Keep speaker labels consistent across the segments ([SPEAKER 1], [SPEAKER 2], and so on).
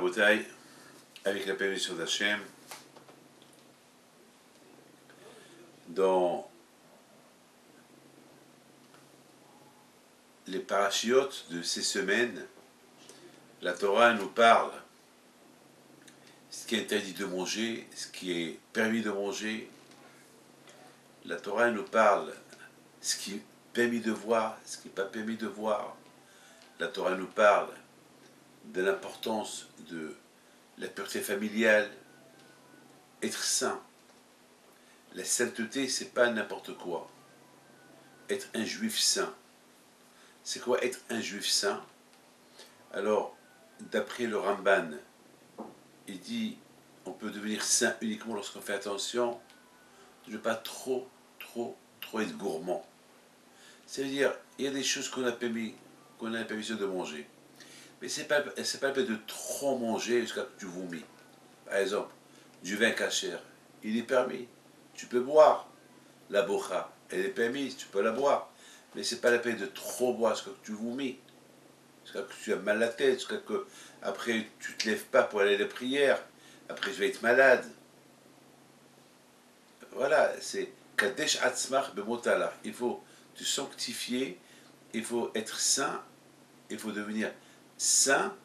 [SPEAKER 1] Rabotai, avec la permission d'Hachem, dans les parachiotes de ces semaines, la Torah nous parle ce qui est interdit de manger, ce qui est permis de manger. La Torah nous parle ce qui est permis de voir, ce qui n'est pas permis de voir. La Torah nous parle de l'importance de la pureté familiale, être saint. La sainteté, c'est pas n'importe quoi. Être un juif saint. C'est quoi être un juif saint? Alors, d'après le Ramban, il dit on peut devenir saint uniquement lorsqu'on fait attention de ne pas trop être gourmand. Ça veut dire, il y a des choses qu'on a la permission de manger. Mais c'est pas la peine de trop manger jusqu'à ce que tu vomis. Par exemple, du vin cachère, il est permis. Tu peux boire. La bocha, elle est permise, tu peux la boire. Mais c'est pas la peine de trop boire jusqu'à ce que tu vomis. Jusqu'à ce que tu as mal à la tête, jusqu'à ce que après tu te lèves pas pour aller à la prière. Après je vais être malade. Voilà, c'est Kadesh Atzmach Bemotala. Il faut te sanctifier, il faut être saint, il faut devenir saint,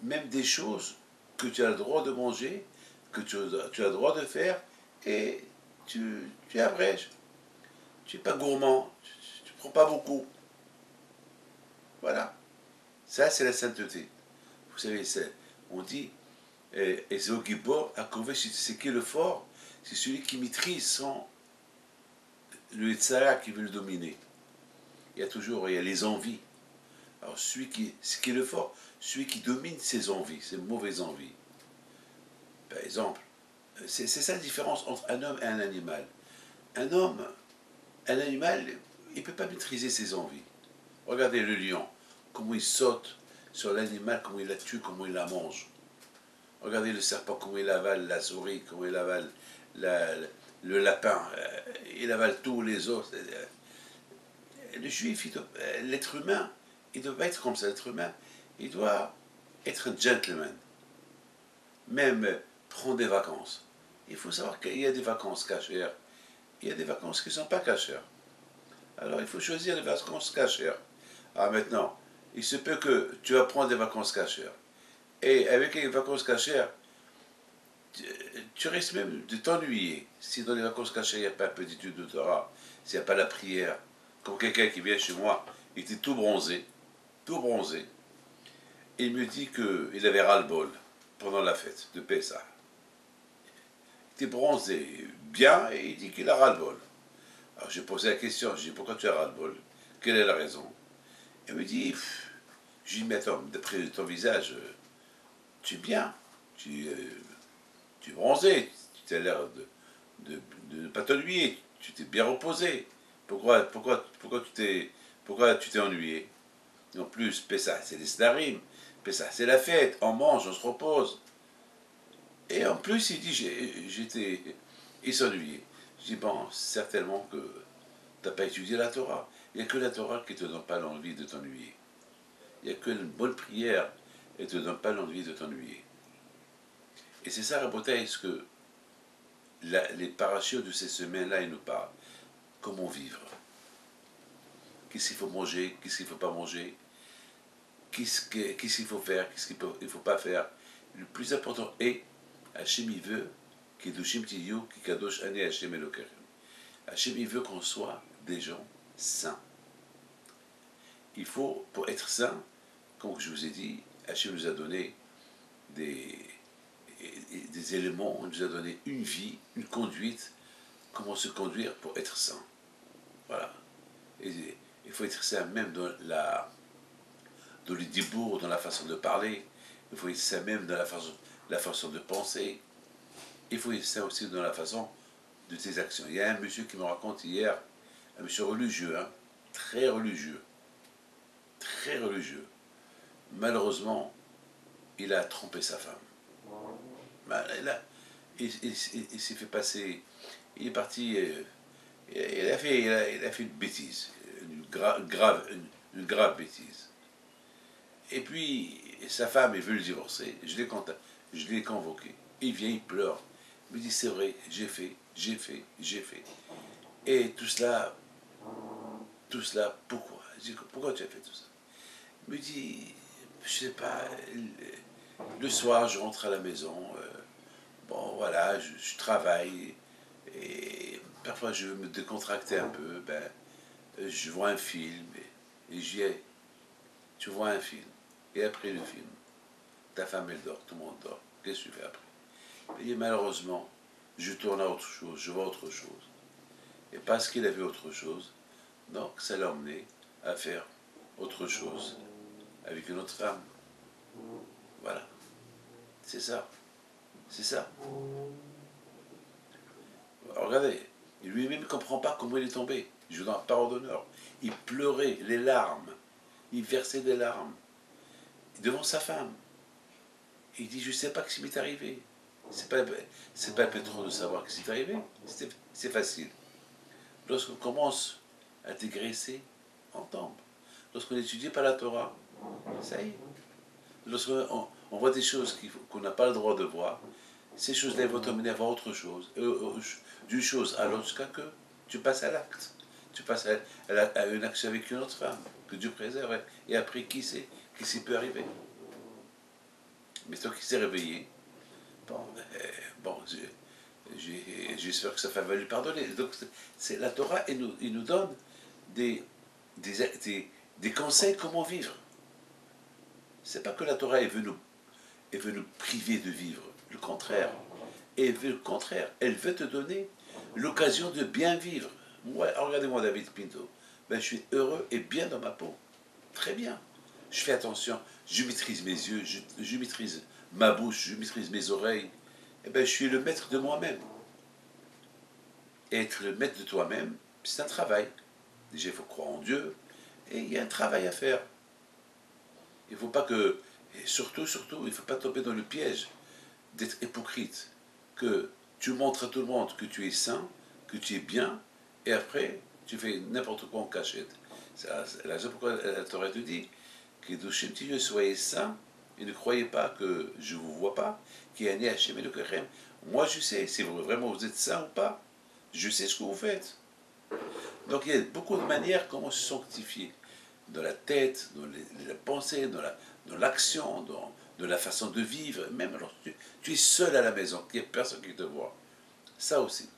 [SPEAKER 1] même des choses que tu as le droit de manger, que tu as le droit de faire, et tu abrèges. Tu n'es pas gourmand, tu ne prends pas beaucoup. Voilà. Ça, c'est la sainteté. Vous savez, on dit, Ezeo Gibor, c'est qui le fort? C'est celui qui maîtrise sans le Yetzara qui veut le dominer. Il y a les envies. Alors, ce qui est le fort, celui qui domine ses envies, ses mauvaises envies. Par exemple, c'est ça la différence entre un homme et un animal. Un animal, il ne peut pas maîtriser ses envies. Regardez le lion, comment il saute sur l'animal, comment il la tue, comment il la mange. Regardez le serpent, comment il avale la souris, comment il avale le lapin, il avale tous les os. Le juif, l'être humain, il ne doit pas être comme ça. L'être humain, il doit être un gentleman. Même prendre des vacances. Il faut savoir qu'il y a des vacances cachères. Il y a des vacances qui ne sont pas cachères. Alors il faut choisir les vacances cachères. Alors maintenant, il se peut que tu vas prendre des vacances cachères. Et avec les vacances cachères, tu risques même de t'ennuyer. Si dans les vacances cachères, il n'y a pas un peu d'étude de Torah, s'il n'y a pas la prière, comme quelqu'un qui vient chez moi, il était tout bronzé, et il me dit qu'il avait ras-le-bol pendant la fête de Pessah. Il était bronzé bien et il dit qu'il a ras-le-bol. Alors j'ai posé la question, j'ai dit pourquoi tu as ras-le-bol? Quelle est la raison? Il me dit, je lui dis mais attends, d'après ton visage, tu es bien, tu es bronzé, tu as l'air de ne pas t'ennuyer, tu t'es bien reposé. Pourquoi tu t'es ennuyé? En plus, Pessah, c'est les Sdarim, Pessah, c'est la fête, on mange, on se repose. Et en plus, il dit, il s'ennuyait. Je dis, bon, certainement que tu n'as pas étudié la Torah. Il n'y a que la Torah qui ne te donne pas l'envie de t'ennuyer. Il n'y a que une bonne prière et ne te donne pas l'envie de t'ennuyer. Et c'est ça, Rabotai, ce que les parachutes de ces semaines-là, ils nous parlent. Comment vivre? Qu'est-ce qu'il faut manger? Qu'est-ce qu'il ne faut pas manger? Qu'est-ce qu'il faut faire? Qu'est-ce qu'il ne faut pas faire? Le plus important est, Hachem il veut, Kedushim Tiyu, Kikadosh Ane Hachem Elokechem. Hachem il veut qu'on soit des gens saints. Il faut, pour être saint, comme je vous ai dit, Hachem nous a donné des éléments, il nous a donné une vie, une conduite, comment se conduire pour être saint. Voilà. Et il faut être saint même dans le dibour, dans la façon de parler, il faut être saint même dans la façon de penser, il faut être saint aussi dans la façon de tes actions. Il y a un monsieur qui me raconte hier, un monsieur religieux, hein, très religieux, malheureusement, il a trompé sa femme. Il s'est fait passer, il est parti, il a fait une bêtise, une grave bêtise. Et puis, sa femme, elle veut le divorcer. Je l'ai Je l'ai convoqué. Il vient, il pleure. Il me dit, c'est vrai, j'ai fait, j'ai fait, j'ai fait. Et tout cela, pourquoi? Je dis, pourquoi tu as fait tout ça? Il me dit, je sais pas, le soir, je rentre à la maison, bon, voilà, je travaille, et parfois je veux me décontracter un peu, ben, je vois un film, et j'y ai, tu vois un film, et après le film, ta femme elle dort, tout le monde dort, qu'est-ce que tu fais après? Et malheureusement, je tourne à autre chose, je vois autre chose. Et parce qu'il a vu autre chose, donc ça l'a emmené à faire autre chose avec une autre femme. Voilà, c'est ça, c'est ça. Alors, regardez, lui-même ne comprend pas comment il est tombé. Je vous donne parole d'honneur. Il pleurait les larmes, il versait des larmes devant sa femme. Il dit, je ne sais pas ce qui m'est arrivé. C'est pas trop de savoir ce qui est arrivé. C'est facile. Lorsqu'on commence à dégraisser, on tombe. Lorsqu'on étudie pas la Torah, ça y est. Lorsqu'on voit des choses qu'on n'a pas le droit de voir, ces choses-là vont t'emmener à voir autre chose. D'une chose à l'autre jusqu'à que tu passes à l'acte. Tu passes à une action avec une autre femme, que Dieu préserve. Et après, qui sait? Qu'est-ce qui peut arriver? Mais tant qu'il s'est réveillé, bon, bon j'espère que sa femme va lui pardonner. Donc, c'est la Torah, il nous donne des, des conseils comment vivre. C'est pas que la Torah est venue priver de vivre. Le contraire. Et le contraire, elle veut te donner l'occasion de bien vivre. Moi, regardez-moi David Pinto. Ben, je suis heureux et bien dans ma peau. Très bien. Je fais attention. Je maîtrise mes yeux, je maîtrise ma bouche, je maîtrise mes oreilles. Et ben, je suis le maître de moi-même. Et être le maître de toi-même, c'est un travail. Déjà, il faut croire en Dieu. Et il y a un travail à faire. Il ne faut pas que... Et surtout, il ne faut pas tomber dans le piège d'être hypocrite. Que tu montres à tout le monde que tu es saint, que tu es bien, et après, tu fais n'importe quoi en cachette. C'est la raison pourquoi la Torah te dit que Dieu soyez saint et ne croyez pas que je ne vous vois pas, qui est né Hachem et le Kachem. Moi, je sais si vraiment vous êtes saint ou pas. Je sais ce que vous faites. Donc, il y a beaucoup de manières comment se sanctifier. Dans la tête, dans la pensée, dans l'action, dans la façon de vivre, même lorsque tu es seul à la maison, qu'il n'y a personne qui te voit. Ça aussi.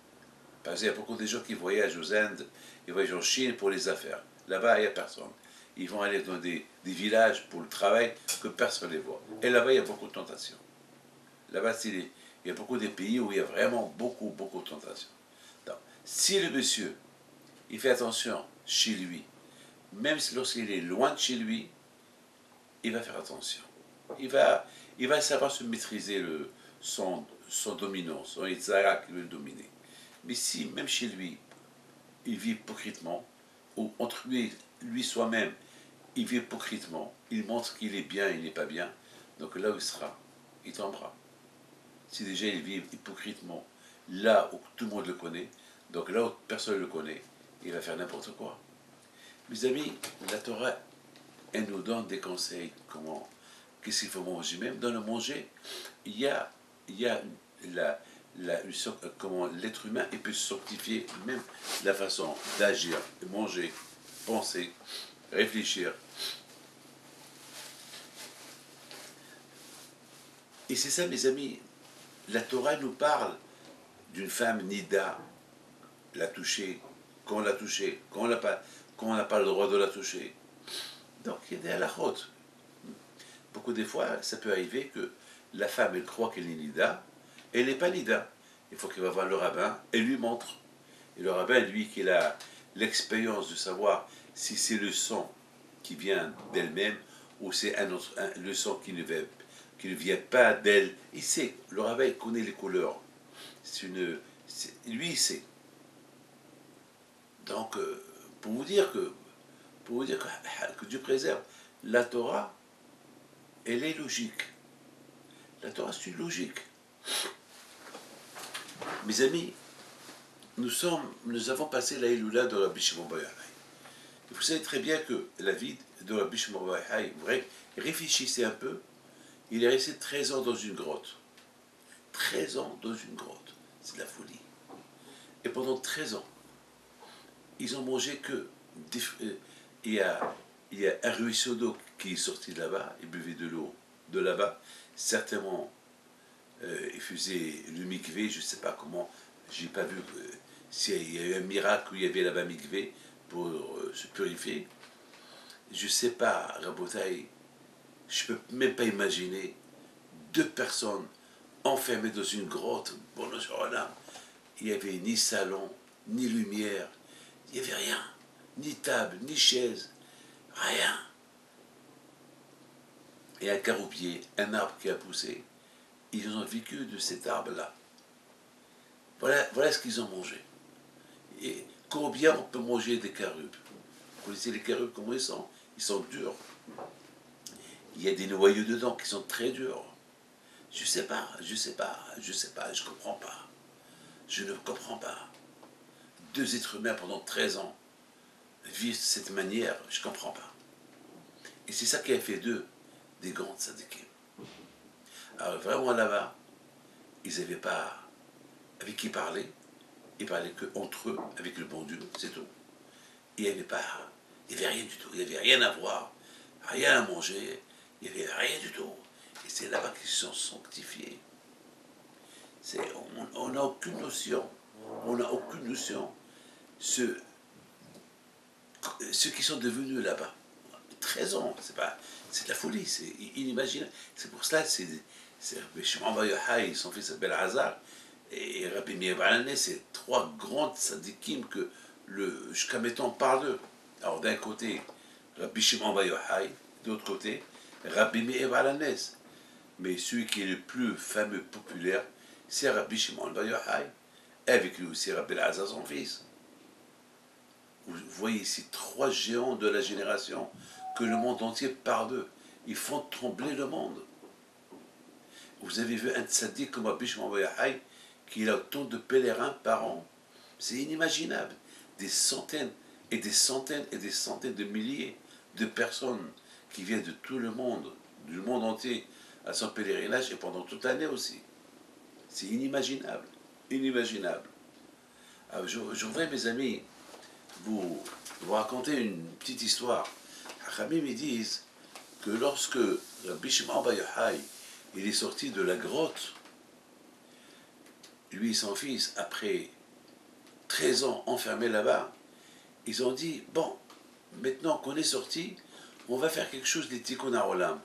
[SPEAKER 1] Parce qu'il y a beaucoup de gens qui voyagent aux Indes, ils voyagent en Chine pour les affaires. Là-bas, il n'y a personne. Ils vont aller dans des villages pour le travail que personne ne les voit. Et là-bas, il y a beaucoup de tentations. Là-bas, il y a beaucoup de pays où il y a vraiment beaucoup de tentations. Donc, si le monsieur, il fait attention chez lui, même lorsqu'il est loin de chez lui, il va faire attention. Il va savoir se maîtriser son dominant, son Yitzhara qui veut le dominer. Mais si, même chez lui, il vit hypocritement, ou entre lui soi-même, il vit hypocritement, il montre qu'il est bien, il n'est pas bien, donc là où il sera, il tombera. Si déjà il vit hypocritement, là où tout le monde le connaît, donc là où personne ne le connaît, il va faire n'importe quoi. Mes amis, la Torah, elle nous donne des conseils, qu'est-ce qu'il faut manger. Même dans le manger, il y a comment l'être humain il peut se sanctifier, même la façon d'agir, de manger, penser, réfléchir. Et c'est ça, mes amis, la Torah nous parle d'une femme nida, la toucher, quand on l'a toucher, quand on n'a pas le droit de la toucher. Donc il y a des halakhot. Beaucoup des fois, ça peut arriver que la femme, elle croit qu'elle est nida, et elle n'est pas nida. Il faut qu'elle va voir le rabbin et lui montre. Et le rabbin, lui, qui a l'expérience de savoir si c'est le sang qui vient d'elle-même ou c'est le sang qui ne vient pas d'elle. Il sait, le rabbin il connaît les couleurs. Lui, il sait. Donc, pour vous dire que Dieu préserve, la Torah, elle est logique. La Torah, c'est une logique. Mes amis, nous avons passé la Iloula de Rabbi Shimon Bar Yochai. Vous savez très bien que la vie de Rabbi Shimon Bar Yochai, réfléchissez un peu, il est resté 13 ans dans une grotte. 13 ans dans une grotte. C'est de la folie. Et pendant 13 ans, ils ont mangé que il y a, il y a un ruisseau d'eau qui est sorti de là-bas, ils buvaient de l'eau de là-bas. Certainement, ils faisaient le mikvé, je ne sais pas comment, j'ai pas vu s'il y a eu un miracle où il y avait là-bas mikvé pour se purifier. Je ne sais pas, Rabotaï, je ne peux même pas imaginer 2 personnes enfermées dans une grotte. Bon, il n'y avait ni salon, ni lumière, il n'y avait rien, ni table, ni chaise, rien. Et un caroubier, un arbre qui a poussé, ils ont vécu de cet arbre-là. Voilà ce qu'ils ont mangé. Et combien on peut manger des carubes? Vous connaissez les carubes, comment ils sont? Ils sont durs. Il y a des noyaux dedans qui sont très durs. Je sais pas, je comprends pas. Je ne comprends pas. 2 êtres humains pendant 13 ans vivent de cette manière, je comprends pas. Et c'est ça qui a fait d'eux des grands tzadikim. Alors vraiment là-bas, ils n'avaient pas avec qui parler. Ils parlaient qu'entre eux, avec le bon Dieu, c'est tout. Il n'y avait rien du tout. Il n'y avait rien à voir, rien à manger. Il n'y avait rien du tout. Et c'est là-bas qu'ils se sont sanctifiés. On n'a aucune notion. On n'a aucune notion. Ceux qui sont devenus là-bas, 13 ans, c'est de la folie, c'est inimaginable. C'est pour cela, c'est Shimon Bar Yochai, son fils s'appelle Hazar, et Rabbi Meir Baal HaNes, c'est 3 grandes tzadikim que jusqu'à maintenant parle d'eux. Alors d'un côté, Rabbi Shimon Bar Yochai, de l'autre côté, Rabbi Meir Baal HaNes. Mais celui qui est le plus fameux, populaire, c'est Rabbi Shimon Bar Yochai. Et avec lui aussi Rabbi Elazar, son fils. Vous voyez ici 3 géants de la génération que le monde entier parle d'eux. Ils font trembler le monde. Vous avez vu un tzaddik comme Rabbi Shimon Bar Yochai qui a autant de pèlerins par an. C'est inimaginable. Des centaines et des centaines et des centaines de milliers de personnes qui viennent de tout le monde, du monde entier, à son pèlerinage et pendant toute l'année aussi. C'est inimaginable. Inimaginable. Alors, je voudrais, mes amis, vous raconter une petite histoire. Hachamim, ils disent que lorsque Rabbi Shimon Bar Yochai il est sorti de la grotte, lui et son fils, après 13 ans enfermés là-bas, ils ont dit, bon, maintenant qu'on est sorti, on va faire quelque chose des Tikkun HaOlam.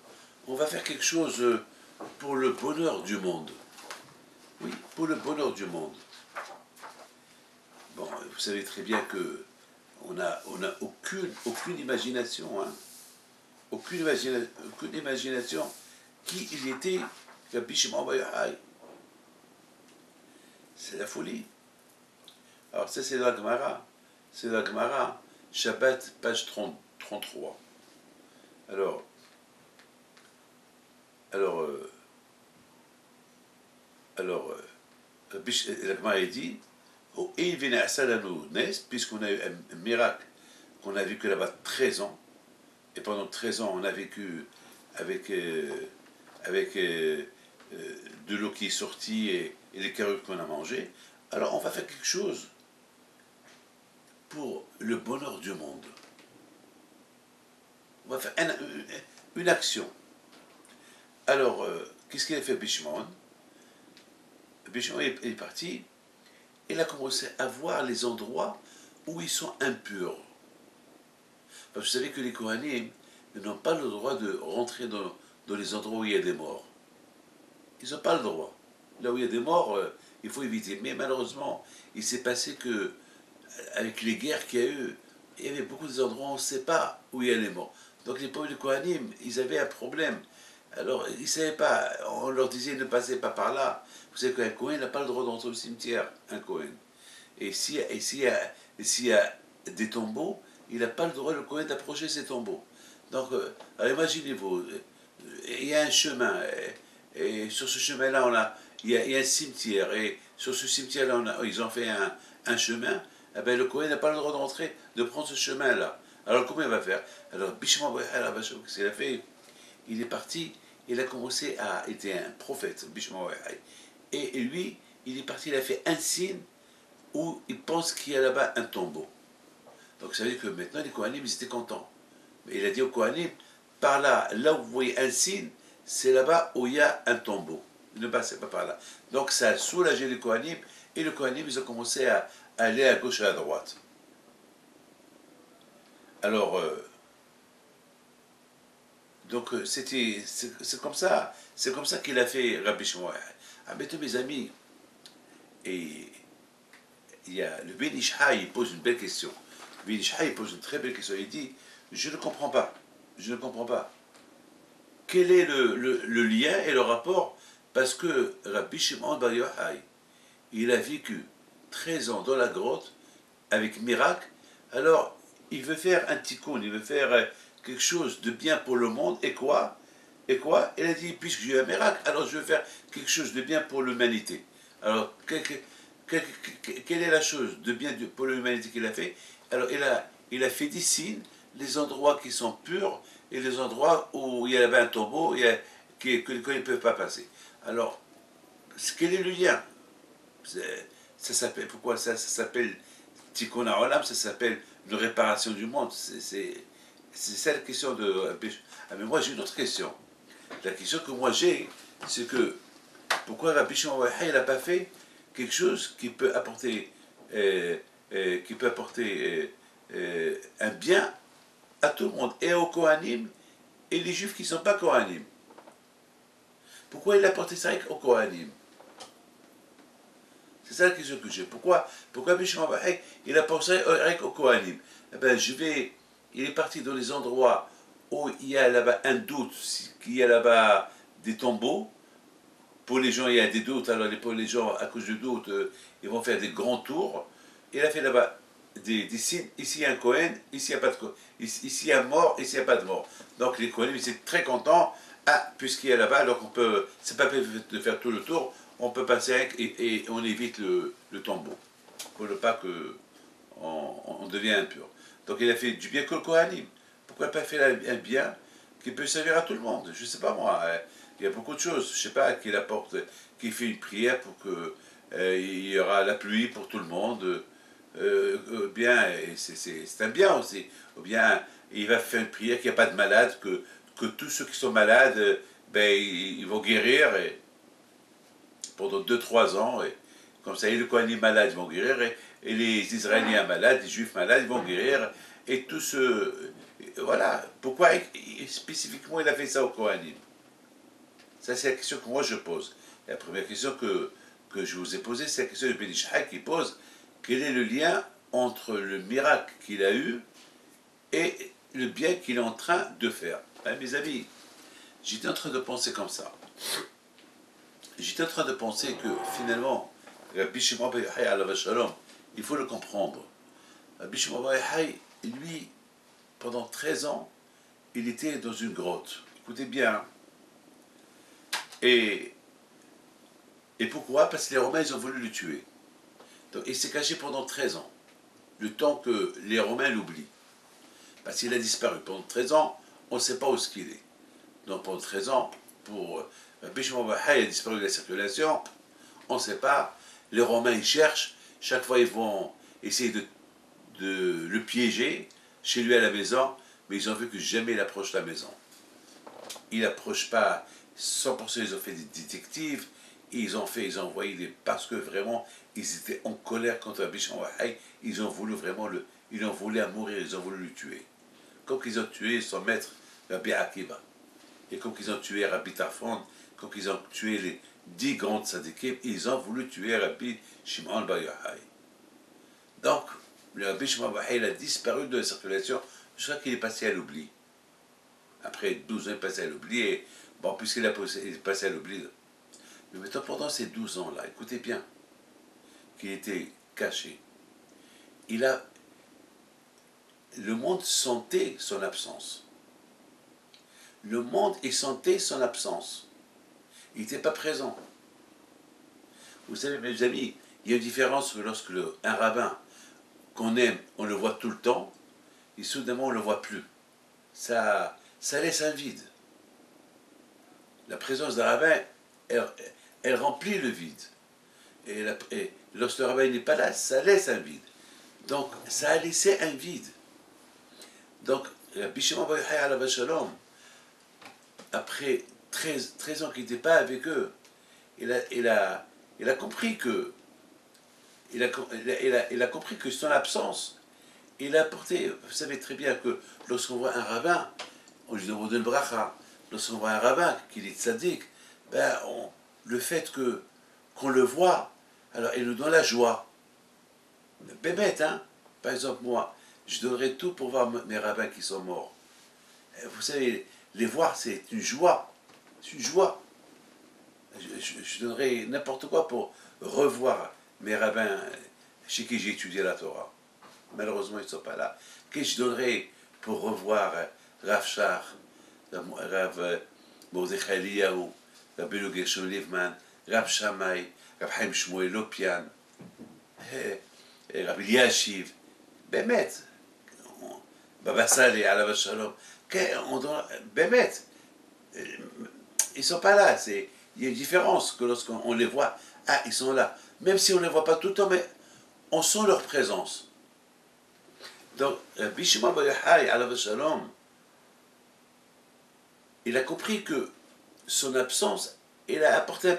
[SPEAKER 1] On va faire quelque chose pour le bonheur du monde. Oui, pour le bonheur du monde. Bon, vous savez très bien que on n'a aucune imagination, hein. Aucune imagination qui il était, Rabbi Shimon Bar Yochai. C'est la folie. Alors ça c'est dans la Gemara. C'est dans la Gemara, Shabbat, page 33. Alors, la Gemara dit, puisqu'on a eu un miracle, qu'on a vécu là-bas 13 ans, et pendant 13 ans on a vécu avec de l'eau qui est sortie et les carottes qu'on a mangées, alors on va faire quelque chose pour le bonheur du monde. On va faire une action. Alors, qu'est-ce qu'il a fait Bishmon? Bishmon est parti, il a commencé à voir les endroits où ils sont impurs. Parce que vous savez que les Kohanim n'ont pas le droit de rentrer dans les endroits où il y a des morts. Ils n'ont pas le droit. Là où il y a des morts, il faut éviter. Mais malheureusement, il s'est passé que, avec les guerres qu'il y a eu, il y avait beaucoup d'endroits où on ne sait pas où il y a les morts. Donc les pauvres Kohanim, ils avaient un problème. Alors, ils ne savaient pas, on leur disait ne passez pas par là. Vous savez qu'un Kohen n'a pas le droit d'entrer au cimetière, un Kohen. Et s'il y a des tombeaux, il n'a pas le droit, le Kohen, d'approcher ces tombeaux. Donc, alors imaginez-vous, il y a un chemin, et sur ce chemin-là, il y a un cimetière, et sur ce cimetière-là, ils ont fait un chemin, eh bien, le Kohen n'a pas le droit d'entrer, de prendre ce chemin-là. Alors, comment il va faire? Alors, Bishma Bar Yochai, qu'est-ce qu'il a fait? Il est parti, il a commencé à... Il était un prophète, Bishma Bar Yochai. et lui, il est parti, il a fait un signe où il pense qu'il y a là-bas un tombeau. Donc ça veut dire que maintenant les Kohanim, ils étaient contents. Mais il a dit aux Kohanim, par là, là où vous voyez un signe, c'est là-bas où il y a un tombeau. Ne passez pas par là. Donc ça a soulagé les Kohanim, et les Kohanim, ils ont commencé à aller à gauche et à droite. Alors, donc c'est comme ça qu'il a fait Rabbi Shimon. Ah, mais tous mes amis, et il y a le Ben Ishai, il pose une belle question. Le Ben Ishai, il pose une très belle question. Il dit, je ne comprends pas, je ne comprends pas. Quel est le lien et le rapport? Parce que Rabbi Shimon Bar Yochai, il a vécu 13 ans dans la grotte avec miracle. Alors, il veut faire un tikkun, il veut faire quelque chose de bien pour le monde. Et quoi? Et quoi? Il a dit, puisque j'ai eu un miracle, alors je vais faire quelque chose de bien pour l'humanité. Alors, quelle est la chose de bien pour l'humanité qu'il a fait? Alors, il a fait des signes, les endroits qui sont purs et les endroits où il y avait un tombeau que les ne peuvent pas passer. Alors, quel est le lien? Ça s'appelle, pourquoi ça s'appelle Tikkun Olam, ça s'appelle une réparation du monde. C'est ça la question de. Ah, mais moi j'ai une autre question. La question que moi j'ai, c'est que pourquoi Rabbi Shimon Bar Yochai n'a pas fait quelque chose qui peut apporter un bien à tout le monde, et aux Kohanim, et les Juifs qui ne sont pas Kohanim. Pourquoi il a apporté ça aux Kohanim? C'est ça la question que j'ai. Pourquoi Rabbi Shimon Bar Yochai, il a pensé avec aux Kohanim? Eh ben, il est parti dans les endroits où il y a là-bas un doute, qu'il y a là-bas des tombeaux. Pour les gens, il y a des doutes, alors pour les gens, à cause du doute, ils vont faire des grands tours. Il a fait là-bas des signes. Ici, il y a un Kohen, ici, il n'y a pas de Kohen. Ici, il y a mort, ici, il n'y a pas de mort. Donc, les Kohanim, ils étaient très contents. Ah, puisqu'il y a là-bas, alors on peut, c'est pas de faire tout le tour, on peut passer avec et on évite le tombeau. Pour ne pas que on devienne impur. Donc, il a fait du bien que le Kohanim. Pourquoi pas faire un bien qui peut servir à tout le monde? Je ne sais pas moi. Il y a beaucoup de choses. Je ne sais pas, qu'il apporte, qu'il fait une prière pour que il y aura la pluie pour tout le monde. Bien, c'est un bien aussi. Ou bien, il va faire une prière qu'il n'y a pas de malades, que tous ceux qui sont malades, ben, ils vont guérir pendant 2 3 ans. Et, comme ça, et le Kohanim malade, ils vont guérir. Et les Israéliens malades, les Juifs malades, ils vont guérir. Et tous ceux. Voilà. Pourquoi spécifiquement il a fait ça au Kohanim? Ça, c'est la question que moi je pose. Et la première question que je vous ai posée, c'est la question de Ben Ishai qui pose quel est le lien entre le miracle qu'il a eu et le bien qu'il est en train de faire. Hein, mes amis, j'étais en train de penser comme ça. J'étais en train de penser que finalement, Rabbi Shimon Bar Yochai alav shalom, il faut le comprendre. Rabbi Shimon Bar Yochai, lui, pendant 13 ans, il était dans une grotte. Écoutez bien. Et pourquoi? Parce que les Romains, ils ont voulu le tuer. Donc, il s'est caché pendant 13 ans. Le temps que les Romains l'oublient. Parce qu'il a disparu. Pendant 13 ans, on ne sait pas où est-ce qu'il est. Donc pendant 13 ans, pour Rabbi Shimon Bar Yochai a disparu de la circulation, on ne sait pas. Les Romains, ils cherchent. Chaque fois, ils vont essayer de le piéger chez lui à la maison, mais ils ont vu que jamais il approche la maison. Il n'approche pas 100%, ils ont fait des détectives, ils ont envoyé parce que vraiment, ils étaient en colère contre Rabbi Shimon Bar Yochai, ils ont voulu vraiment ils ont voulu à mourir, ils ont voulu le tuer. Comme qu'ils ont tué son maître, Rabbi Akiva. Et comme qu'ils ont tué Rabbi Tarfon, comme qu'ils ont tué les 10 grandes tzadikim, ils ont voulu tuer Rabbi Shimon Bar Yochai. Donc, le Rabbi Shimon Bar Yochai a disparu de la circulation jusqu'à qu'il est passé à l'oubli. Après 12 ans, il est passé à l'oubli, et bon, puisqu'il est passé à l'oubli. Mais maintenant, pendant ces 12 ans-là, écoutez bien, qu'il était caché, le monde sentait son absence. Le monde sentait son absence. Il n'était pas présent. Vous savez, mes amis, il y a une différence lorsque un rabbin qu'on aime, on le voit tout le temps, et soudainement on ne le voit plus. Ça laisse un vide. La présence d'un rabbin, elle remplit le vide. Et lorsque le rabbin n'est pas là, ça laisse un vide. Donc, ça a laissé un vide. Donc, Rabbi Shimon Bar Yochai alav shalom, après 13 ans qu'il n'était pas avec eux, il a compris que il a compris que son absence, il a apporté. Vous savez très bien que lorsqu'on voit un rabbin, on lui demande le bracha. Lorsqu'on voit un rabbin, qu'il est tzaddik, ben le fait qu'on le voit, alors il nous donne la joie. Bébête, hein. Par exemple, moi, je donnerais tout pour voir mes rabbins qui sont morts. Vous savez, les voir, c'est une joie. C'est une joie. Je donnerais n'importe quoi pour revoir mes rabbins chez qui j'ai étudié la Torah. Malheureusement, ils ne sont pas là. Qu'est-ce que je donnerais pour revoir Rav Shach, Rav Mordechai Eliyahu, Rav Belo Gershon Livman, Rav Shammai, Rav Chaim Shmuel Lopian, Rav Eliashiv, באמת, Baba Saleh, alav shalom, באמת, ils ne sont pas là. Il y a une différence que lorsqu'on les voit, ah, ils sont là. Même si on ne les voit pas tout le temps, mais on sent leur présence. Donc, Rabbi Shimon Bar Yochai, alav shalom, il a compris que son absence, il a apporté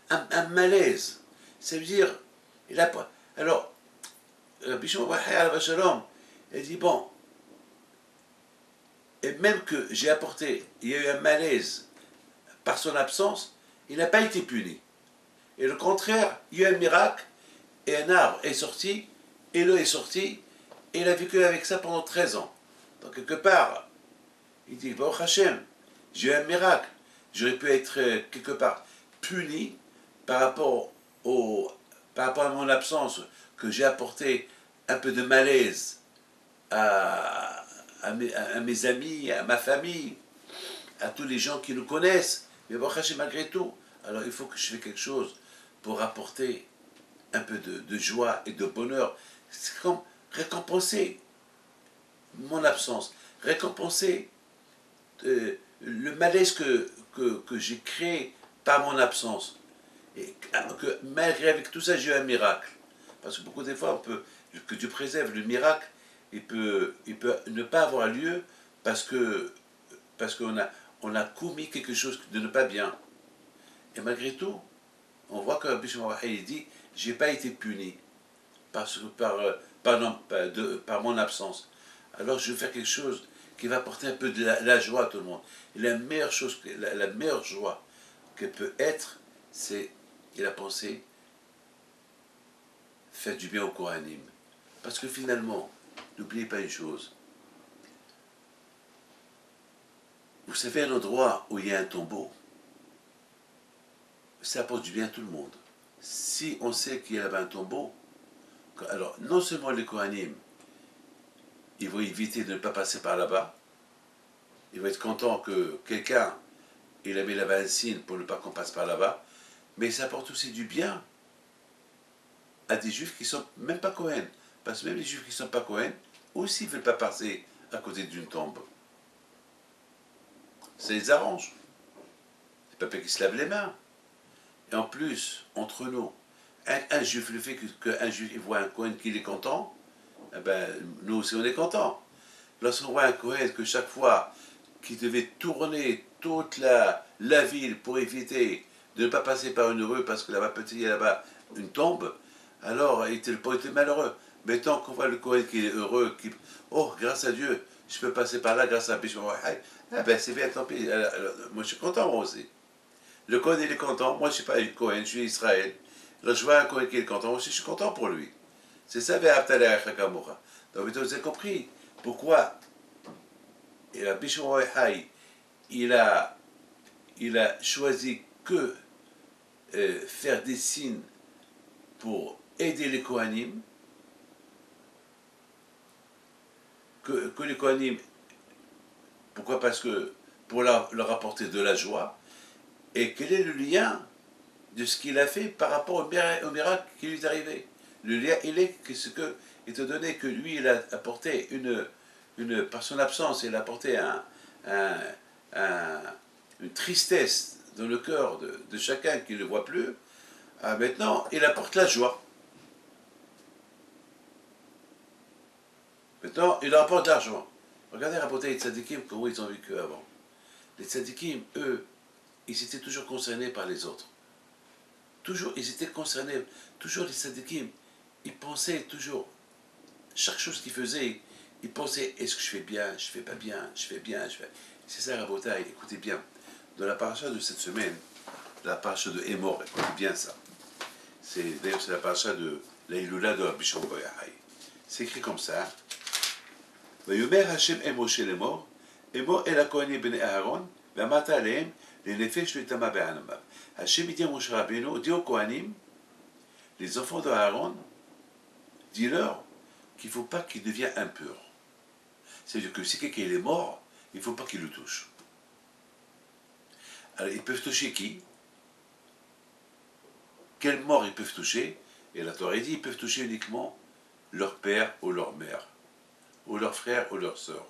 [SPEAKER 1] un malaise. Ça veut dire, alors, Rabbi Shimon Bar Yochai, alav shalom, il dit, bon, et même que j'ai apporté, il y a eu un malaise par son absence, il n'a pas été puni. Et le contraire, il y a eu un miracle, et un arbre est sorti, et l'eau est sortie, et il a vécu avec ça pendant 13 ans. Donc quelque part, il dit, Baruch Hashem, j'ai eu un miracle, j'aurais pu être quelque part puni par rapport à mon absence, que j'ai apporté un peu de malaise à mes amis, à ma famille, à tous les gens qui nous connaissent. Mais Baruch Hashem, malgré tout, alors il faut que je fasse quelque chose pour apporter un peu de joie et de bonheur. C'est comme récompenser mon absence, récompenser le malaise que j'ai créé par mon absence. Et que malgré avec tout ça, j'ai eu un miracle. Parce que beaucoup de fois, que Dieu préserve le miracle, il peut ne pas avoir lieu parce qu'on a commis quelque chose de ne pas bien. Et malgré tout, on voit que Rabbi Shimon Bar Yochai dit, j'ai pas été puni par mon absence. Alors je vais faire quelque chose qui va apporter un peu de la joie à tout le monde. Et la meilleure chose, la meilleure joie que peut être, c'est, il a pensé, faire du bien au Kohanim. Parce que finalement, n'oubliez pas une chose. Vous savez, un endroit où il y a un tombeau, ça apporte du bien à tout le monde. Si on sait qu'il y a là-bas un tombeau, alors non seulement les Kohanim, ils vont éviter de ne pas passer par là-bas, ils vont être contents que quelqu'un il a mis là-bas un signe pour ne pas qu'on passe par là-bas, mais ça apporte aussi du bien à des juifs qui ne sont même pas Kohen. Parce que même les juifs qui ne sont pas Kohen, aussi ne veulent pas passer à côté d'une tombe. Ça les arrange. C'est pas qui se lave les mains. Et en plus, entre nous, un juif, le fait qu'un juif voit un Kohen qu'il est content, eh ben, nous aussi on est contents. Lorsqu'on voit un Kohen que chaque fois qu'il devait tourner toute la ville pour éviter de ne pas passer par une rue parce que là-bas peut-être il y a là-bas une tombe, alors il était malheureux. Mais tant qu'on voit le Kohen qui est heureux, oh, grâce à Dieu, je peux passer par là grâce à Rabbi Shimon Bar Yochai, ah ben c'est bien, tant pis. Alors, moi je suis content moi aussi. Le Kohen il est content, moi je ne suis pas un Kohen, je suis Israël. Alors je vois un Kohen qui est content, moi aussi je suis content pour lui. C'est ça, donc vous avez compris pourquoi Rabbi Shimon Bar Yochai il a choisi que faire des signes pour aider les Kohanim, que les Kohanim, pourquoi? Parce que pour leur apporter de la joie. Et quel est le lien de ce qu'il a fait par rapport au miracle qui lui est arrivé? Le lien, il est que ce que, étant donné que lui, il a apporté par son absence, il a apporté une tristesse dans le cœur de chacun qui ne le voit plus, maintenant, il apporte la joie. Maintenant, il apporte l'argent. Regardez, rapportez les tzadikim, comment ils ont vécu avant. Les tzadikim, eux, ils étaient toujours concernés par les autres. Toujours, ils étaient concernés. Toujours les tzadikim, ils pensaient toujours, chaque chose qu'ils faisaient, ils pensaient, est-ce que je fais bien, je fais pas bien, je fais bien, je fais... C'est ça, Rabotai, écoutez bien. Dans la paracha de cette semaine, la paracha de Emor, écoutez bien ça. D'ailleurs, c'est la paracha de l'Aïloula de Rabbi Shimon bar Yochai. C'est écrit comme ça. ויאמר השם אל משה לאמור, אמור אל הכהנים בני אהרון, ואמרת עליהם לנפש לטמא בענמיו. Hachem dit à Moshe Rabbeinu, dit aux Kohanim, les enfants d'Aaron, dis-leur qu'il ne faut pas qu'ils deviennent impurs. C'est-à-dire que si quelqu'un est mort, il ne faut pas qu'il le touche. Alors ils peuvent toucher qui? Quel mort ils peuvent toucher? Et la Torah dit, ils peuvent toucher uniquement leur père ou leur mère, ou leur frère ou leur sœur.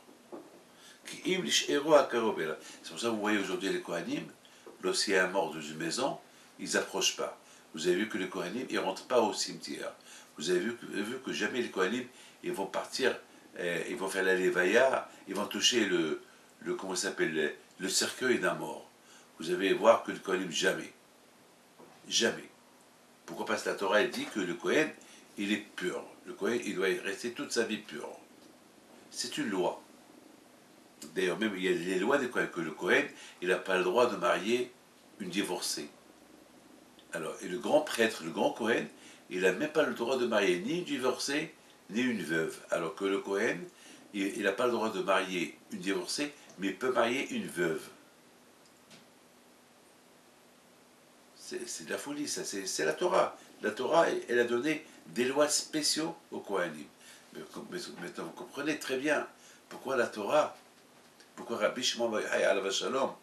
[SPEAKER 1] C'est pour ça que vous voyez aujourd'hui les Kohanim, lorsqu'il y a un mort dans une maison, ils n'approchent pas. Vous avez vu que les Kohanim, ils ne rentrent pas au cimetière. Vous avez vu que jamais les Kohanim, ils vont partir, ils vont faire la levaya, ils vont toucher comment ça s'appelle, le cercueil d'un mort. Vous allez voir que le Kohanim, jamais. Jamais. Pourquoi? Parce que la Torah, elle dit que le Kohen, il est pur. Le Kohen, il doit rester toute sa vie pur. C'est une loi. D'ailleurs, même il y a les lois des Kohen, que le Kohen, il n'a pas le droit de marier une divorcée. Alors, et le grand prêtre, le grand Kohen, il n'a même pas le droit de marier ni une divorcée, ni une veuve. Alors que le Kohen, il n'a pas le droit de marier une divorcée, mais il peut marier une veuve. C'est de la folie, ça, c'est la Torah. La Torah, elle a donné des lois spéciaux aux Kohanim. Mais maintenant, vous comprenez très bien pourquoi la Torah, pourquoi Rabbi Shimon bar Yochai alav shalom,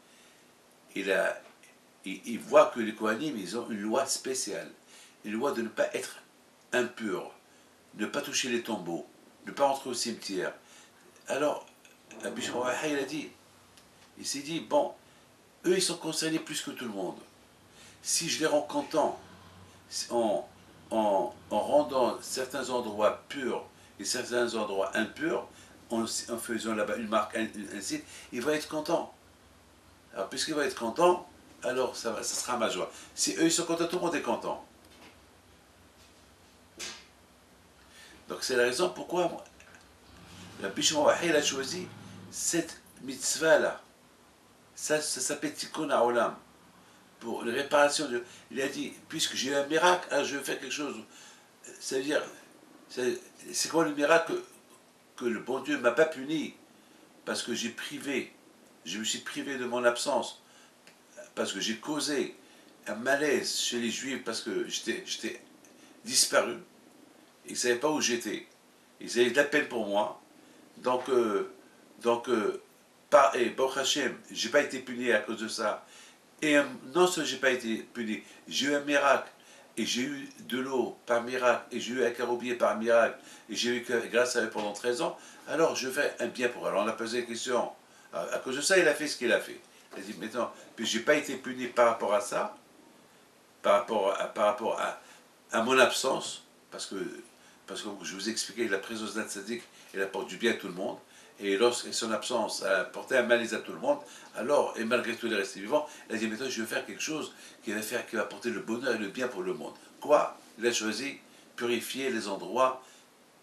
[SPEAKER 1] il voit que les Kohanim, ils ont une loi spéciale. Une loi de ne pas être impur, ne pas toucher les tombeaux, ne pas entrer au cimetière. Alors, Rabbi Shimon bar Yochai, il s'est dit, bon, eux, ils sont concernés plus que tout le monde. Si je les rends contents en rendant certains endroits purs et certains endroits impurs, en faisant là-bas une marque, un site, il va être content. Alors, puisqu'il va être content, alors ça sera ma joie. Si eux ils sont contents, tout le monde est content. Donc c'est la raison pourquoi Rabbi Shimon bar Yochai a choisi cette mitzvah-là. Ça s'appelle Tikkun HaOlam. Pour une réparation il a dit, puisque j'ai eu un miracle, alors je vais faire quelque chose. Ça veut dire, c'est quoi le miracle que le bon Dieu ne m'a pas puni parce que je me suis privé de mon absence, parce que j'ai causé un malaise chez les Juifs, parce que j'étais disparu. Ils ne savaient pas où j'étais. Ils avaient de la peine pour moi. Donc Baruch Hashem, je n'ai pas été puni à cause de ça. Et non seulement je n'ai pas été puni, j'ai eu un miracle, et j'ai eu de l'eau par miracle, et j'ai eu un caroubier par miracle, et j'ai eu grâce à eux pendant 13 ans, alors je fais un bien pour eux. Alors on a posé la question, à cause de ça, il a fait ce qu'il a fait. Il a dit, maintenant, puis je n'ai pas été puni par rapport à ça, par rapport à mon absence, parce que je vous ai expliqué que la présence d'un tzaddik, elle apporte du bien à tout le monde. Et lorsque son absence a porté un malaise à tout le monde, alors, et malgré tout, il est resté vivant, il a dit, maintenant, je vais faire quelque chose qui va apporter le bonheur et le bien pour le monde. Quoi? Il a choisi purifier les endroits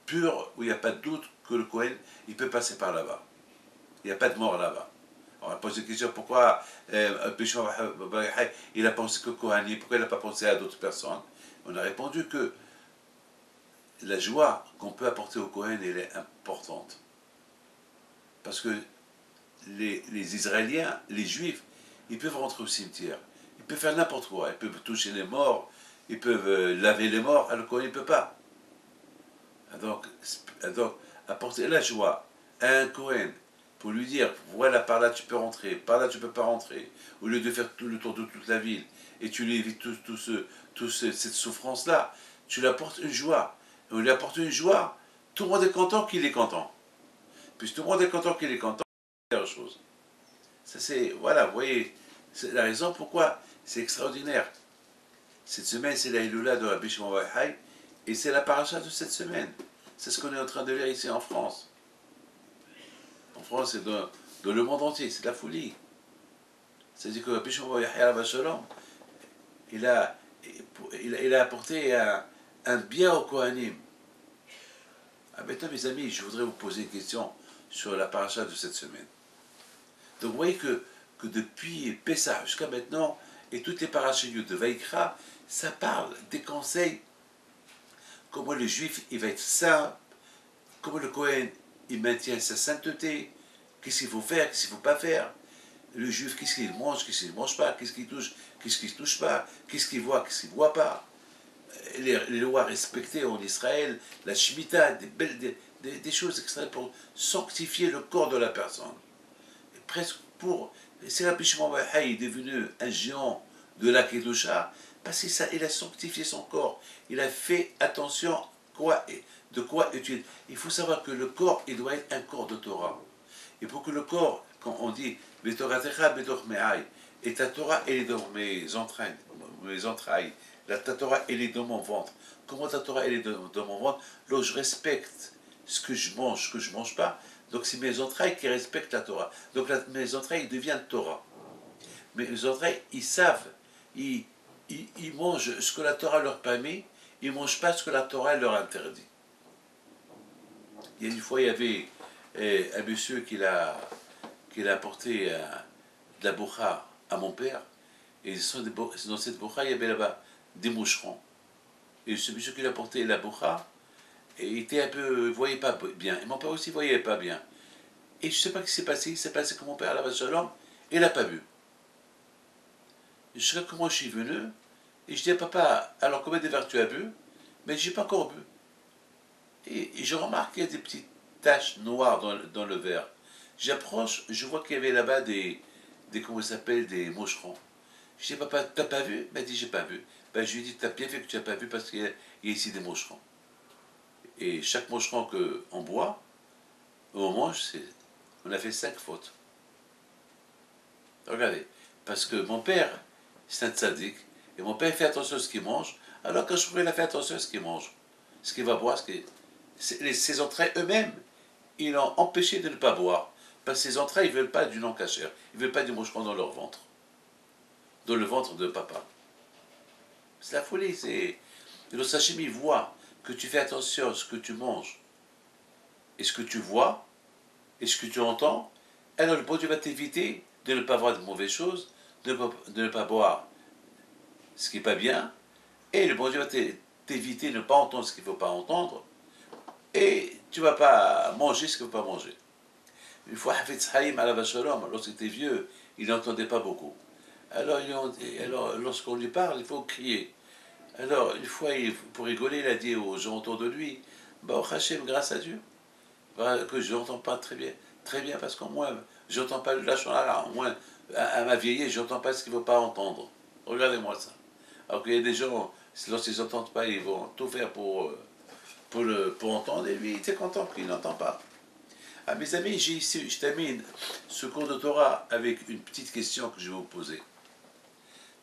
[SPEAKER 1] purs où il n'y a pas de doute que le Kohen, il peut passer par là-bas. Il n'y a pas de mort là-bas. On a posé la question, pourquoi il a pensé que Kohanim, pourquoi il n'a pas pensé à d'autres personnes? On a répondu que la joie qu'on peut apporter au Kohen, elle est importante. Parce que les Israéliens, les Juifs, ils peuvent rentrer au cimetière. Ils peuvent faire n'importe quoi. Ils peuvent toucher les morts, ils peuvent laver les morts, alors qu'on ne peut pas. Donc, apporter la joie à un Kohen pour lui dire, voilà, par là tu peux rentrer, par là tu ne peux pas rentrer, au lieu de faire tout le tour de toute la ville, et tu lui évites cette souffrance-là, tu lui apportes une joie. Et on lui apporte une joie, tout le monde est content qu'il est content. Puis tout le monde est content qu'il est content, c'est la chose. Ça c'est, voilà, vous voyez, C'est la raison pourquoi c'est extraordinaire. Cette semaine, c'est la Iloula de Rabbi Shimon Bar Yochai, et c'est la paracha de cette semaine. C'est ce qu'on est en train de lire ici en France. En France et dans le monde entier, c'est de la folie. C'est-à-dire que Rabbi Shimon Bar Yochai Alav Shalom, il a apporté un bien au Kohanim. Ah, maintenant, mes amis, je voudrais vous poser une question sur la paracha de cette semaine. Donc, vous voyez que depuis Pessah jusqu'à maintenant, et toutes les parachutes de Vaïkra, ça parle des conseils, comment le juif il va être saint, comment le Kohen il maintient sa sainteté, qu'est-ce qu'il faut faire, qu'est-ce qu'il ne faut pas faire, le juif qu'est-ce qu'il mange, qu'est-ce qu'il ne mange pas, qu'est-ce qu'il touche, qu'est-ce qu'il ne touche pas, qu'est-ce qu'il voit, qu'est-ce qu'il ne voit pas, les lois respectées en Israël, la Shemitah, des choses extrêmes pour sanctifier le corps de la personne. Et presque pour... C'est Rabbi Shimon Bar Yochai est devenu un géant de la Kedusha, parce qu'il a sanctifié son corps. Il a fait attention de quoi utiliser. Il faut savoir que le corps, il doit être un corps de Torah. Et pour que le corps, quand on dit « Betoratecha bedor me'ai » et ta Torah, elle est dans mes entrailles, ta Torah, elle est dans mon ventre. Comment ta Torah, elle est dans mon ventre? Là, je respecte ce que je mange pas. Donc c'est mes entrailles qui respectent la Torah. Donc mes entrailles deviennent Torah. Mes entrailles, ils savent, ils mangent ce que la Torah leur permet, ils ne mangent pas ce que la Torah leur interdit. Il y a une fois, il y avait un monsieur qui a apporté de la bourra à mon père, et dans cette bourra, il y avait là-bas des moucherons. Et ce monsieur qui l'a apporté la bourra, et il était un peu, voyait pas bien. Et mon père aussi voyait pas bien. Et je ne sais pas ce qui s'est passé. Il s'est passé que mon père, Alav Shalom, il n'a pas bu. Je sais comment je suis venu. Et je dis à papa, alors combien de verres tu as bu? Mais je n'ai pas encore bu. Et je remarque qu'il y a des petites taches noires dans le verre. J'approche, je vois qu'il y avait là-bas comment ça s'appelle, des moucherons. Je dis, papa, t'as pas vu? Il m'a dit, j'ai pas vu. Ben, je lui ai dit, t'as bien fait que tu n'as pas vu parce qu'il y a ici des moucherons. Et chaque moucheron qu'on boit, on mange, on a fait 5 fautes. Regardez, parce que mon père, c'est un tzaddik, et mon père fait attention à ce qu'il mange, alors que je il a fait attention à ce qu'il mange, ce qu'il va boire, ses entrailles eux-mêmes, ils l'ont empêché de ne pas boire, parce que ses entrailles, ils ne veulent pas du non-cachère, ils ne veulent pas du moucheron dans leur ventre, dans le ventre de papa. C'est la folie, c'est... Le Sachem, il voit que tu fais attention à ce que tu manges, et ce que tu vois, et ce que tu entends, alors le bon Dieu va t'éviter de ne pas voir de mauvaises choses, de ne pas boire ce qui n'est pas bien, et le bon Dieu va t'éviter de ne pas entendre ce qu'il ne faut pas entendre, et tu ne vas pas manger ce qu'il ne faut pas manger. Une fois, Hafetz Haïm Alav Shalom, lorsqu'il était vieux, il n'entendait pas beaucoup. Alors lorsqu'on lui parle, il faut crier. Alors, une fois, pour rigoler, il a dit aux gens autour de lui, Baruch Hashem, grâce à Dieu, que je n'entends pas très bien, parce qu'au moins, je n'entends pas le lâchon là, au moins, à ma vieillesse, je n'entends pas ce qu'il ne faut pas entendre. Regardez-moi ça. Alors qu'il y a des gens, lorsqu'ils n'entendent pas, ils vont tout faire pour entendre, et lui, il était content qu'il n'entend pas. Ah, mes amis, je termine ce cours de Torah avec une petite question que je vais vous poser.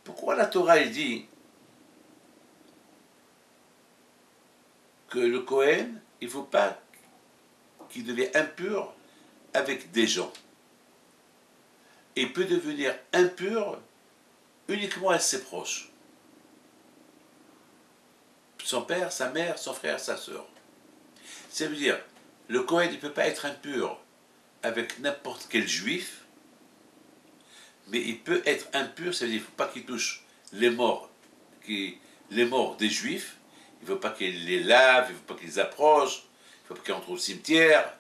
[SPEAKER 1] Pourquoi la Torah, elle dit que le Kohen, il ne faut pas qu'il devienne impur avec des gens. Il peut devenir impur uniquement à ses proches. Son père, sa mère, son frère, sa sœur. Ça veut dire, le Kohen ne peut pas être impur avec n'importe quel juif, mais il peut être impur, ça veut dire qu'il ne faut pas qu'il touche les morts des juifs, il ne faut pas qu'il les lave, il ne faut pas qu'il les approche, il ne faut pas qu'il entre au cimetière,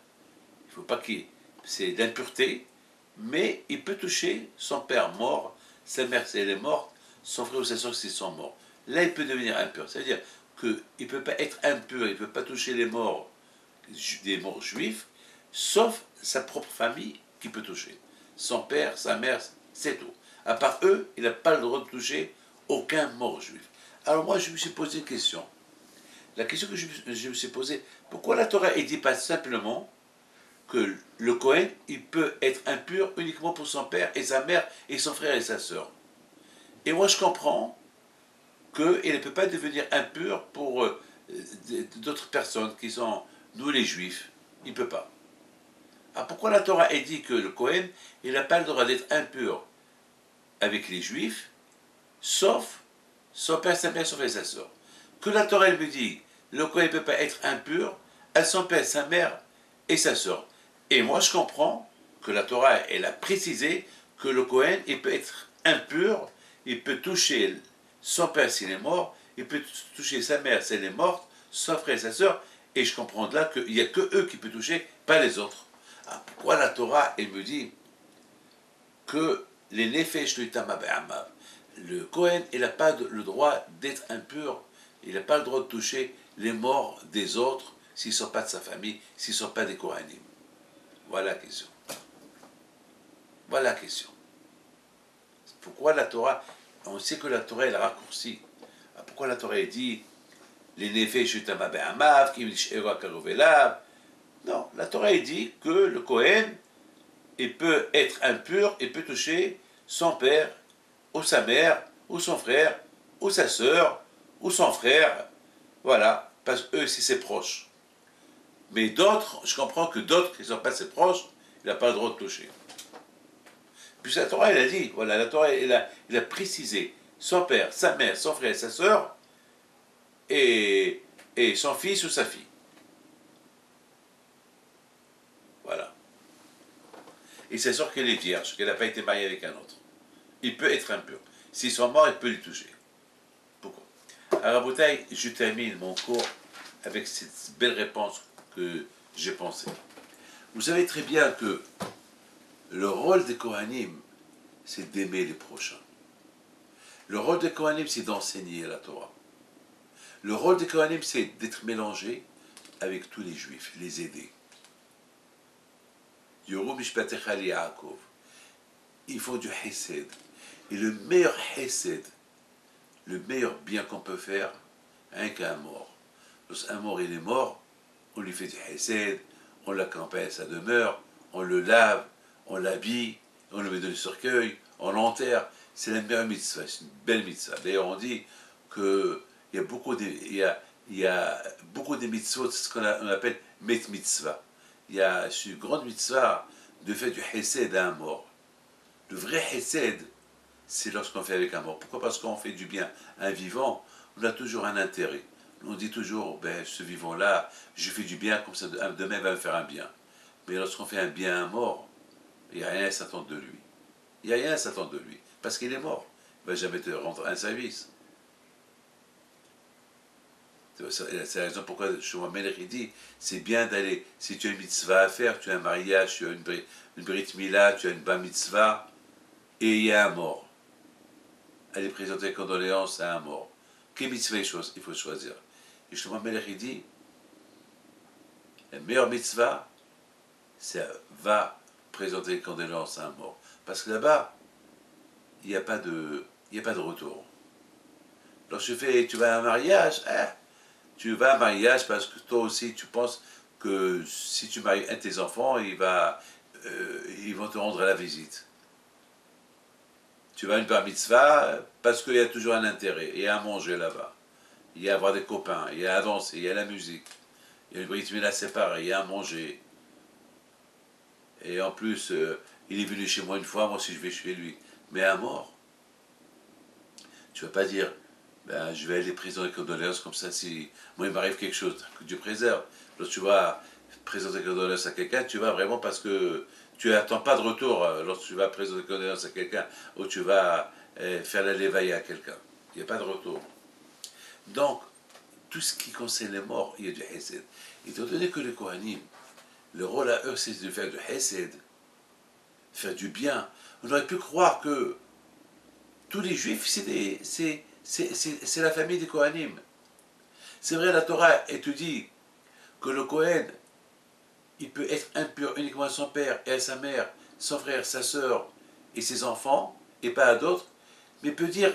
[SPEAKER 1] il ne faut pas qu'il... C'est l'impureté, mais il peut toucher son père mort, sa mère si elle est morte, son frère ou sa soeur s'ils sont morts. Là, il peut devenir impur. Ça veut dire qu'il ne peut pas être impur, il ne peut pas toucher les morts, des morts juifs, sauf sa propre famille qui peut toucher. Son père, sa mère, c'est tout. À part eux, il n'a pas le droit de toucher aucun mort juif. Alors moi, je me suis posé une question. La question que je me suis posée, pourquoi la Torah ne dit pas simplement que le Cohen, il peut être impur uniquement pour son père et sa mère et son frère et sa sœur. Et moi je comprends qu'il ne peut pas devenir impur pour d'autres personnes qui sont nous les juifs. Il ne peut pas. Alors pourquoi la Torah est dit que le Cohen, il n'a pas le droit d'être impur avec les juifs, sauf son père, sa mère, son frère et sa sœur. Que la Torah elle me dit, le Cohen ne peut pas être impur à son père, sa mère et sa sœur. Et moi je comprends que la Torah elle a précisé que le Cohen il peut être impur, il peut toucher son père s'il est mort, il peut toucher sa mère si elle est morte, son frère et sa sœur, et je comprends de là qu'il n'y a que eux qui peuvent toucher, pas les autres. Alors pourquoi la Torah elle me dit que les nefesh l'itama be'amav, le Cohen il n'a pas le droit d'être impur, il n'a pas le droit de toucher les morts des autres s'ils ne sont pas de sa famille, s'ils ne sont pas des Kohanim. Voilà la question. Voilà la question. Pourquoi la Torah, on sait que la Torah elle raccourcit. Pourquoi la Torah dit les nefesh l'itama be'amav, qui nish'era karovelav. Non, la Torah dit que le Kohen il peut être impur, il peut toucher son père, ou sa mère, ou son frère, ou sa sœur, ou son frère, voilà, parce que eux, c'est ses proches. Mais d'autres, je comprends que d'autres qui ne sont pas ses proches, il n'a pas le droit de toucher. Puis la Torah, elle a dit, voilà, la Torah, elle a précisé son père, sa mère, son frère, sa sœur, et son fils ou sa fille. Voilà. Et c'est sûr qu'elle est vierge, qu'elle n'a pas été mariée avec un autre. Il peut être impur. S'ils sont morts, il peut les toucher. Pourquoi? Alors, Raboutaï, je termine mon cours avec cette belle réponse que j'ai pensée. Vous savez très bien que le rôle des Kohanim, c'est d'aimer les prochains. Le rôle des Kohanim, c'est d'enseigner la Torah. Le rôle des Kohanim, c'est d'être mélangé avec tous les Juifs, les aider. Yoru mishpatecha li Yaakov. Il faut du hesed. Et le meilleur hesed, le meilleur bien qu'on peut faire, rien qu'à un mort. Lorsqu'un mort il est mort, on lui fait du hesed, on l'accompagne à sa demeure, on le lave, on l'habille, on le met dans le cercueil, on l'enterre. C'est la meilleure mitzvah, c'est une belle mitzvah. D'ailleurs, on dit qu'il y a beaucoup de mitzvot, c'est ce qu'on appelle met mitzvah. Il y a une grande mitzvah de faire du hesed à un mort. Le vrai hesed, c'est lorsqu'on fait avec un mort. Pourquoi? Parce qu'on fait du bien à un vivant, on a toujours un intérêt. On dit toujours, ben, ce vivant-là, je fais du bien, comme ça demain va me faire un bien. Mais lorsqu'on fait un bien à un mort, il n'y a rien à s'attendre de lui. Il n'y a rien à s'attendre de lui, parce qu'il est mort. Il ne va jamais te rendre un service. C'est la raison pourquoi Shlomo Melech dit, c'est bien d'aller, si tu as une mitzvah à faire, tu as un mariage, tu as une brit mila, tu as une bar mitzvah, et il y a un mort. Aller présenter condoléances à un mort. Quelle mitzvah il faut choisir? Et Shlomo Melech dit, la meilleure mitzvah, c'est va présenter condoléances à un mort. Parce que là-bas, il n'y a pas de retour. Lorsque tu vas à un mariage, tu vas à un mariage parce que toi aussi tu penses que si tu maries un de tes enfants, ils vont te rendre la visite. Tu vas à une bar mitzvah parce qu'il y a toujours un intérêt. Il y a à manger là-bas. Il y a à avoir des copains. Il y a à danser. Il y a la musique. Il y a une brit mila séparée. Il y a à manger. Et en plus, il est venu chez moi une fois, moi aussi je vais chez lui. Mais à mort. Tu ne vas pas dire, ben, je vais aller présenter condoléances comme ça si moi il m'arrive quelque chose, que Dieu préserve. Lorsque tu vas présenter condoléances à quelqu'un, tu vas vraiment parce que tu n'attends pas de retour lorsque tu vas présenter condoléances à quelqu'un ou tu vas faire la lévaïa à quelqu'un. Il n'y a pas de retour. Donc, tout ce qui concerne les morts, il y a du hesed. Étant donné que les Kohanim, le rôle à eux, c'est de faire du hesed, faire du bien. On aurait pu croire que tous les Juifs, c'est la famille des Kohanim. C'est vrai, la Torah, elle te dit que le Kohen, il peut être impur uniquement à son père et à sa mère, son frère, sa sœur et ses enfants, et pas à d'autres, mais peut dire,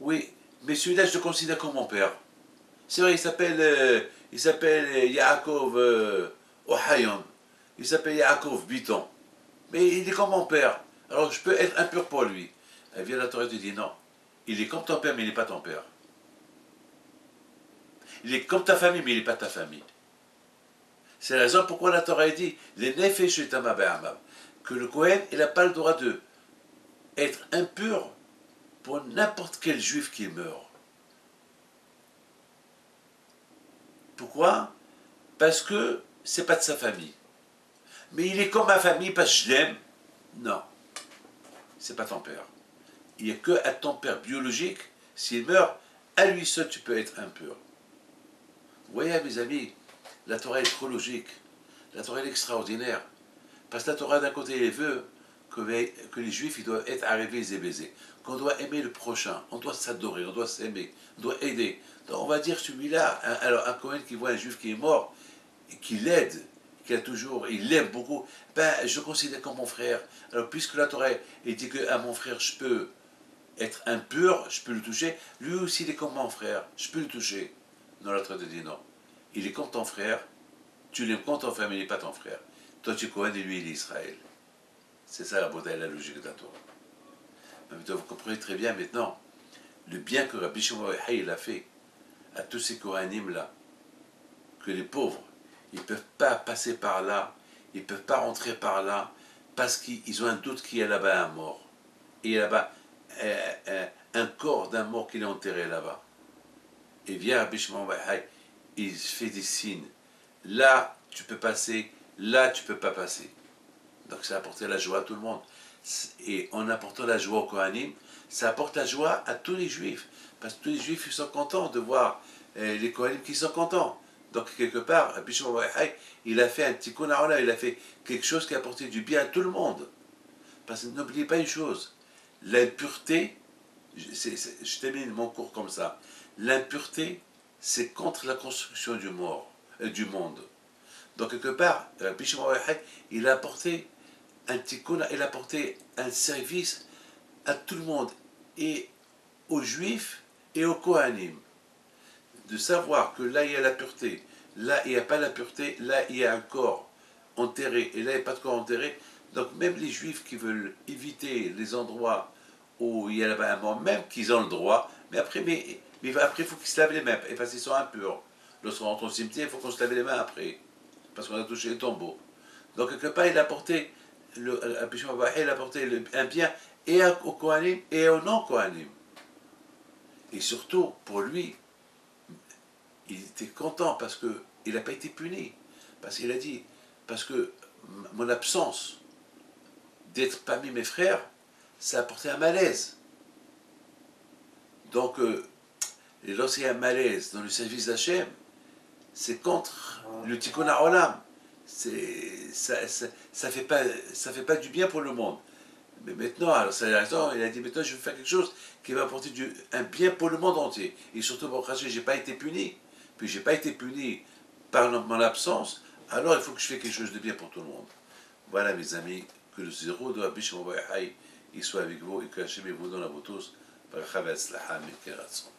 [SPEAKER 1] oui, mais celui-là, je le considère comme mon père. C'est vrai, il s'appelle Yaakov Ohayom, il s'appelle Yaakov, Biton. Mais il est comme mon père. Alors je peux être impur pour lui. Elle vient la Torah et te dit non. Il est comme ton père, mais il n'est pas ton père. Il est comme ta famille, mais il n'est pas ta famille. C'est la raison pourquoi la Torah dit les nefesh et tamabéamab, que le Kohen, il n'a pas le droit de être impur pour n'importe quel juif qui meurt. Pourquoi? Parce que c'est pas de sa famille. Mais il est comme ma famille parce que je l'aime. Non, c'est pas ton père. Il n'y a que à ton père biologique, s'il meurt, à lui seul tu peux être impur. Vous voyez mes amis, la Torah est trop logique. La Torah est extraordinaire. Parce que la Torah d'un côté elle veut que les juifs ils doivent être arrivés et baisés. Qu'on doit aimer le prochain, on doit s'adorer, on doit s'aimer, on doit aider. Donc on va dire celui-là, alors un Cohen qui voit un juif qui est mort, et qui l'aide, il l'aime beaucoup, ben je le considère comme mon frère. Alors puisque la Torah dit qu'à mon frère je peux être impur, je peux le toucher, lui aussi il est comme mon frère, je peux le toucher. Non, la Torah dit non. Il est comme ton frère, tu l'aimes comme ton frère, mais il n'est pas ton frère. Toi tu es Cohen et lui il est Israël. C'est ça la beauté et la logique de la Torah. Vous comprenez très bien maintenant le bien que Rabbi Shimon Bar Yochai a fait à tous ces Kohanim là, que les pauvres, ils ne peuvent pas passer par là, ils ne peuvent pas rentrer par là, parce qu'ils ont un doute qu'il y a là-bas un mort. Et il y a là-bas un corps d'un mort qu'il est enterré là-bas. Et vient Rabbi Shimon Bar Yochai, il fait des signes. Là, tu peux passer, là, tu ne peux pas passer. Donc ça apportait la joie à tout le monde. Et en apportant la joie aux Kohanim, ça apporte la joie à tous les Juifs. Parce que tous les Juifs ils sont contents de voir les Kohanim qui sont contents. Donc quelque part, Rabbi Shimon Bar Yochai, il a fait un tikkun ha'olam, il a fait quelque chose qui a apporté du bien à tout le monde. Parce que n'oubliez pas une chose, l'impureté, je termine mon cours comme ça, l'impureté, c'est contre la construction du monde. Donc quelque part, Rabbi Shimon Bar Yochai, il a apporté un tikkun, il a apporté un service à tout le monde, et aux Juifs et aux Kohanim. De savoir que là il y a la pureté, là il n'y a pas la pureté, là il y a un corps enterré, et là il n'y a pas de corps enterré. Donc même les Juifs qui veulent éviter les endroits où il y a là-bas un mort, même qu'ils ont le droit, mais après il faut qu'ils se lavent les mains, et parce qu'ils sont impurs. Lorsqu'on rentre au cimetière, il faut qu'on se lave les mains après, parce qu'on a touché les tombeaux. Donc quelque part il a apporté il a apporté un bien et aux Kohanim et aux non-Kohanim. Et surtout, pour lui, il était content parce qu'il n'a pas été puni. Parce qu'il a dit, parce que mon absence d'être parmi mes frères, ça a apporté un malaise. Donc, lorsqu'il y a un malaise dans le service d'Hachem, c'est contre le tikkun ha'olam. Ça fait pas du bien pour le monde. Mais maintenant, alors c'est la raison, il a dit maintenant je vais faire quelque chose qui va apporter un bien pour le monde entier. Et surtout pour Hachem, j'ai pas été puni. Puis j'ai pas été puni par mon absence, alors il faut que je fasse quelque chose de bien pour tout le monde. Voilà mes amis, que le zéro de Rabbi Shimon Bar Yochai il soit avec vous et que Hachem vous donne à vous tous. Baruch Haba Tzlacha Mikei Ratzon.